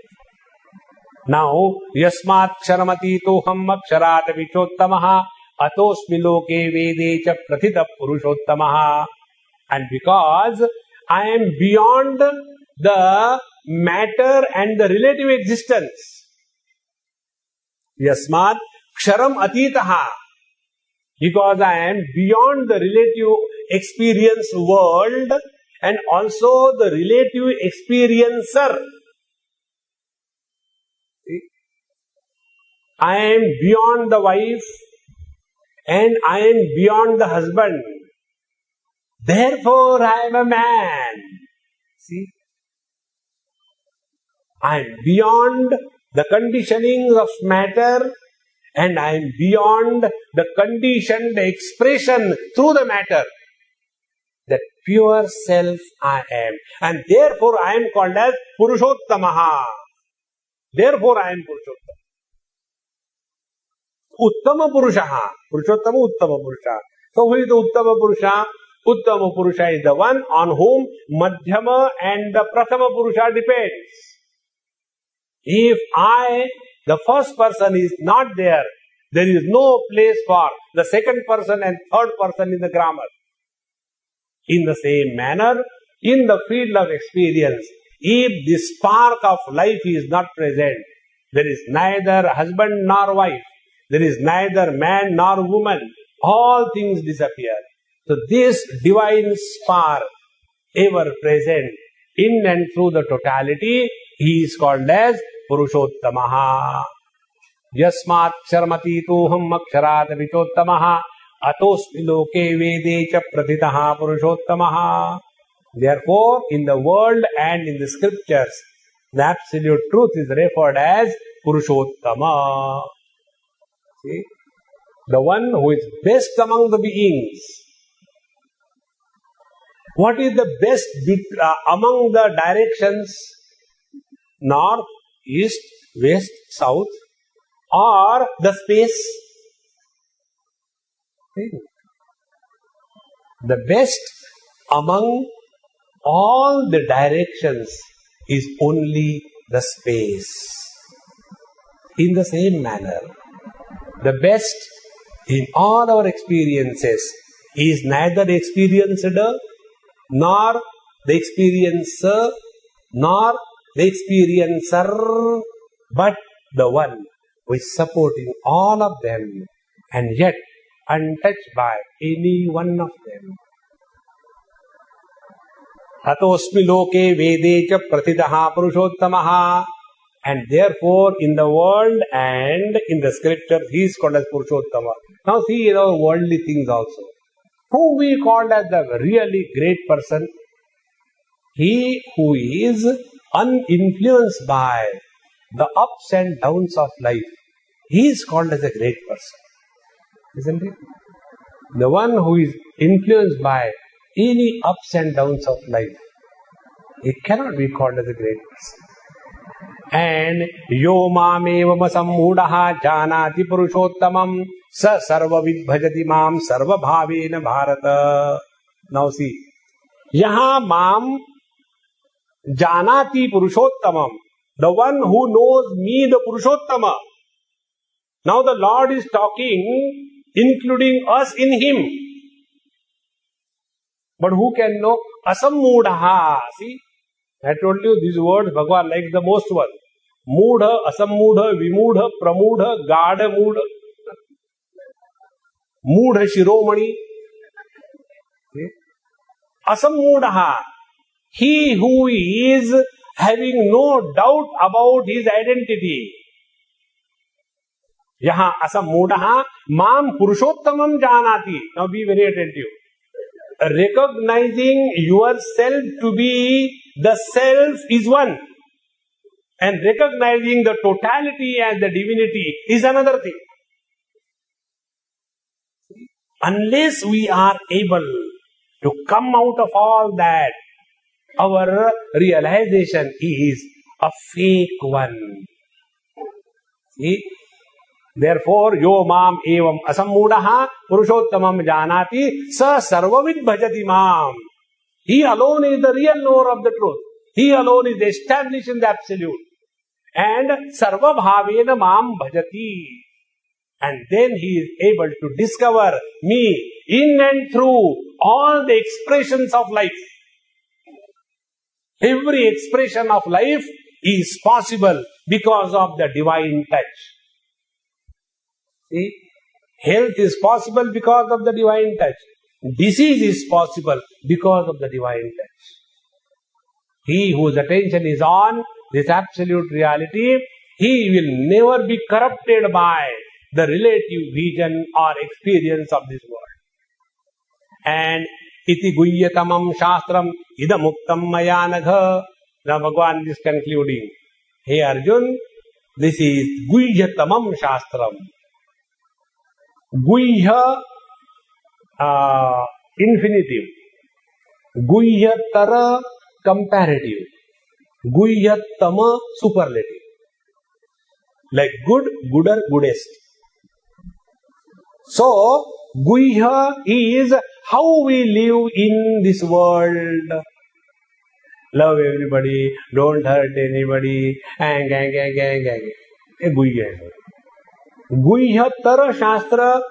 Now, Yasmat Ksharamati-toham Aksharat Vichottamaha Atosmi Loke Vede Cha Prathita Purushottamaha. And because I am beyond the matter and the relative existence, Yasmat Ksharam Atitaha, because I am beyond the relative experience world and also the relative experiencer. I am beyond the wife and I am beyond the husband. Therefore I am a man. See? I am beyond the conditioning of matter, and I am beyond the conditioned expression through the matter. That pure self I am. And therefore I am called as Purushottamaha. Therefore I am Purushottama. Uttama Purushaha. Purushottama Uttama Purusha. So who is the Uttama Purusha? Uttama Purusha is the one on whom Madhyama and the Prathama Purusha depends. If the first person is not there, there is no place for the second person and third person in the grammar. In the same manner, in the field of experience, if the spark of life is not present, there is neither husband nor wife, there is neither man nor woman, all things disappear. So this divine spark, ever present in and through the totality, he is called as Purushottamaha. Yasmat Sharmati Tuham Aksharat Vichottamaha Atosmi Loke Vede Cha Prathitaha Purushottamaha. Therefore, in the world and in the scriptures, the absolute truth is referred as Purushottama. See? The one who is best among the beings. What is the best among the directions? North, east, west, south, or the space? The best among all the directions is only the space. In the same manner, the best in all our experiences is neither the experiencer nor the experiencer nor the experiencer, but the one who is supporting all of them and yet untouched by any one of them. Atosmi loke vede cha prathitaha purushottamaha. And therefore in the world and in the scriptures he is called as Purushottama. Now see in our worldly things also. Who we called as the really great person? He who is uninfluenced by the ups and downs of life. He is called as a great person. Isn't it? The one who is influenced by any ups and downs of life, he cannot be called as a great person. And yo mamevam sammudaha janati purushottamam sa sarva vidbhajati mam sarva bhavena bharata. Now see, yaha mam janati purushottamam, the one who knows me, the Purushottama. Now the Lord is talking, including us in him. But who can know? Asammudaha. See, I told you these words Bhagavan likes the most one. Mudha, asammudha, vimudha, pramudha, gada mudha. Mudha shiromani. Asammudaha. He who is having no doubt about his identity. Yaha asammudaha mam purushottamam janati. Now be very attentive. Recognizing yourself to be the self is one, and recognizing the totality as the divinity is another thing. Unless we are able to come out of all that, our realization is a fake one. See? Therefore, yo mam evam asammudaha purushottamam janati sa sarvavid bhajati mam. He alone is the real knower of the truth. He alone is established in the absolute. And sarva bhavena mam bhajati. And then he is able to discover me in and through all the expressions of life. Every expression of life is possible because of the divine touch. See, health is possible because of the divine touch. Disease is possible because of the divine touch. He whose attention is on this absolute reality, he will never be corrupted by the relative vision or experience of this world. And iti guyyatamam shastram idamuktam mayanagha. Now Bhagavan is concluding. Hey Arjun, this is guyyatamam shastram. Guyya, infinitive. Guhyatara, comparative. Guhyatama, superlative. Like good, gooder, goodest. So, Guhya is how we live in this world. Love everybody, don't hurt anybody, and gang. Guhya. Guhyatara Shastra.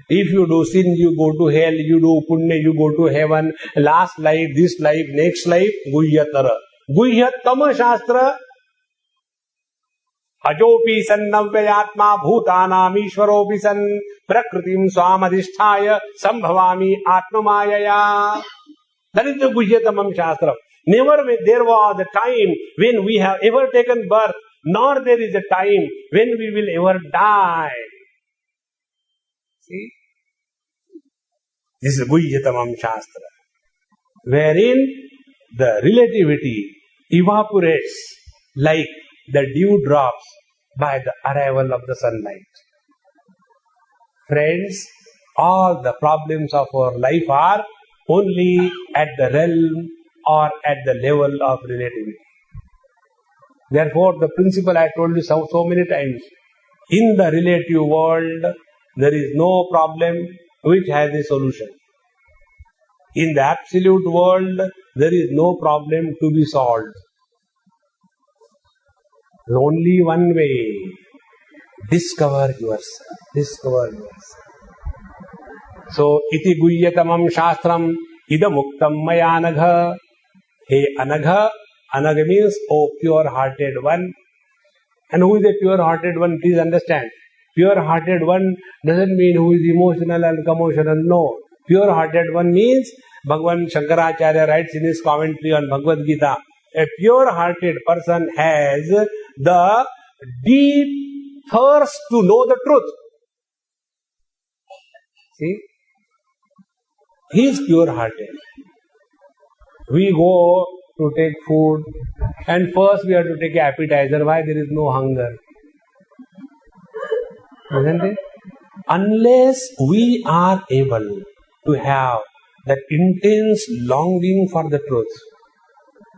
If you do sin, you go to hell. You do punya, you go to heaven. Last life, this life, next life, Guhyatara. Guhyatama Shastra. Ajopi sannavyayatma bhutanam ishvaropi san prakritim swamadhisthaya sambhavami atmamayaya. That is the Guhyatamam Shastra. Never there was a time when we have ever taken birth, nor there is a time when we will ever die. See? This is Guhyatamam Shastra, wherein the relativity evaporates like the dew drops by the arrival of the sunlight. Friends, all the problems of our life are only at the realm or at the level of relativity. Therefore, the principle I told you so many times, in the relative world, there is no problem which has a solution. In the absolute world, there is no problem to be solved. There is only one way. Discover yourself. Discover yourself. So, iti guyyatamam shastram idamuktam maya anagha. Hey Anagha. Anagha means, oh pure-hearted one. And who is a pure-hearted one? Please understand. Pure-hearted one doesn't mean who is emotional and commotional. No. Pure-hearted one means, Bhagavan Shankaracharya writes in his commentary on Bhagavad Gita, a pure-hearted person has the deep thirst to know the truth. See? He is pure-hearted. We go to take food and first we have to take an appetizer. Why? There is no hunger. Isn't it? Unless we are able to have that intense longing for the truth,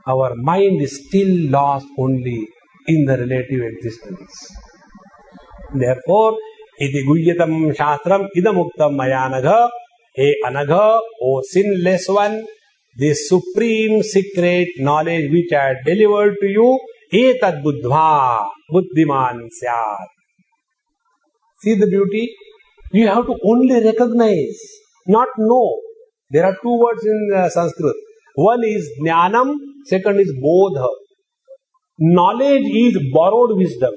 our mind is still lost only in the relative existence. Therefore, iti guyyatam shastram idamuktam maya anagha. Hey Anagha, O sinless one, this supreme secret knowledge which I have delivered to you, etad buddhva buddhiman syat. See the beauty? You have to only recognize, not know. There are two words in Sanskrit. One is jnanam, second is bodha. Knowledge is borrowed wisdom,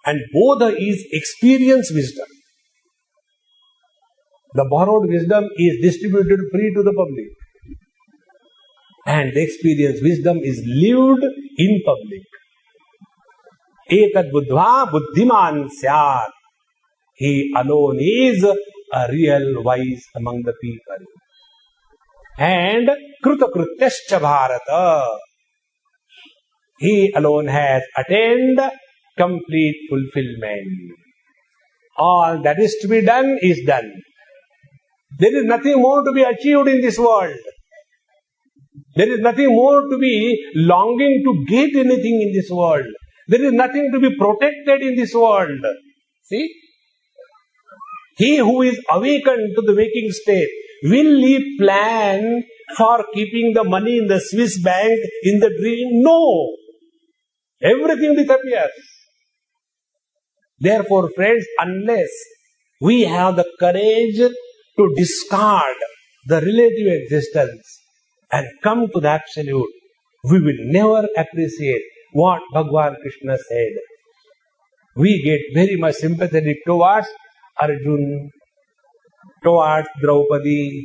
and bodha is experience wisdom. The borrowed wisdom is distributed free to the public, and the experience wisdom is lived in public. Etad buddhva buddhiman syat. He alone is a real wise among the people. And krutakrutyascha bharata. He alone has attained complete fulfillment. All that is to be done is done. There is nothing more to be achieved in this world. There is nothing more to be longing to get anything in this world. There is nothing to be protected in this world. See? He who is awakened to the waking state, will he plan for keeping the money in the Swiss bank in the dream? No. Everything disappears. Therefore, friends, unless we have the courage to discard the relative existence and come to the absolute, we will never appreciate what Bhagavan Krishna said. We get very much sympathetic towards Arjun, towards Draupadi,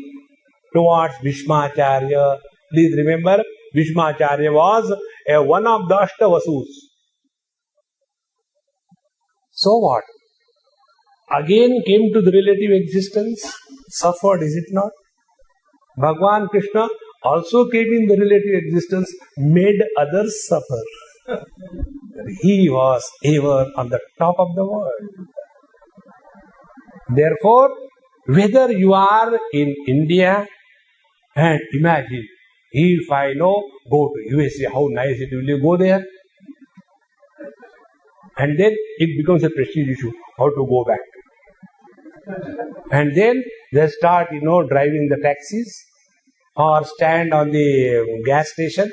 towards Bhishmacharya. Please remember, Bhishmacharya was one of the Ashtavasus. So what? again came to the relative existence, suffered, is it not? Bhagavan Krishna also came in the relative existence, made others suffer. He was ever on the top of the world. Therefore, whether you are in India, and imagine, if I know, go to USA, how nice it will you go there? And then it becomes a prestige issue, how to go back. And then they start, driving the taxis, or stand on the gas station,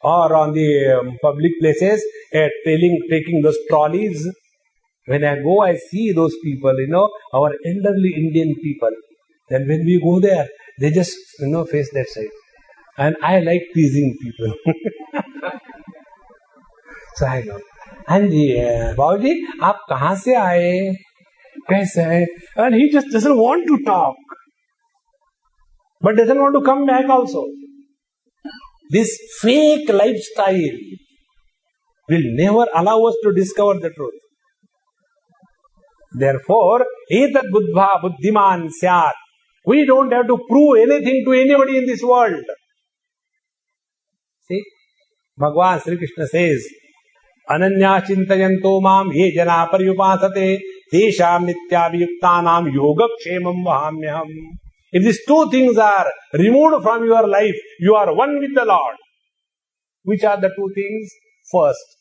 or on the public places, taking those trolleys. When I go, I see those people, our elderly Indian people. Then when we go there, they just, face that side. And I like teasing people. So I know. And Babuji, आप कहाँ से आए? कैसे है? And he just doesn't want to talk. But doesn't want to come back also. This fake lifestyle will never allow us to discover the truth. Therefore, etad buddha buddhiman syat. We don't have to prove anything to anybody in this world. See, Bhagavan Sri Krishna says, Ananya chintayanto mam ye jana paryupasate tesham nityabhiyuktanam yogakshemam vahamyaham. If these two things are removed from your life, you are one with the Lord. Which are the two things? First,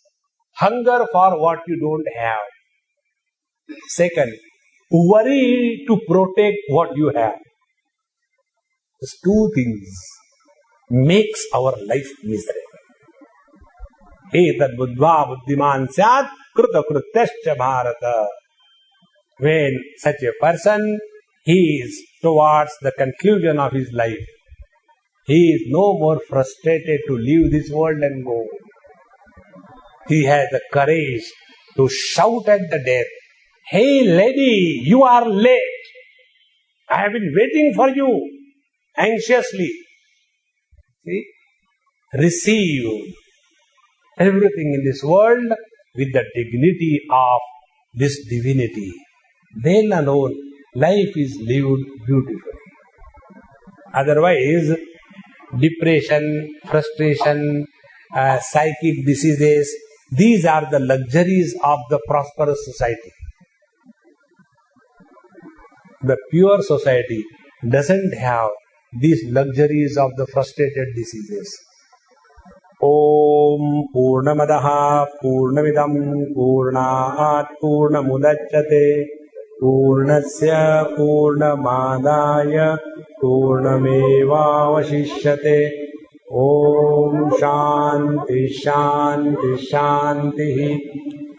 hunger for what you don't have. Second, worry to protect what you have. These two things makes our life miserable. Etad buddha buddhiman syat kruta krutyascha bharata. When such a person, he is towards the conclusion of his life. He is no more frustrated to leave this world and go. He has the courage to shout at the death, "Hey lady, you are late. I have been waiting for you anxiously." See? Receive everything in this world with the dignity of this divinity. Then alone, life is lived beautifully. Otherwise, depression, frustration, psychic diseases, these are the luxuries of the prosperous society. The pure society doesn't have these luxuries of the frustrated diseases. Om Purnamadaha Purnamidam Purnat Purnamudachyate Purnasya Purnamadaya Purnamevavashishyate. Om Shanti Shanti Shanti.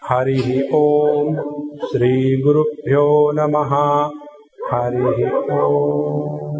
Harihi Om. Shri Gurubhyo Namaha. Harihi Om.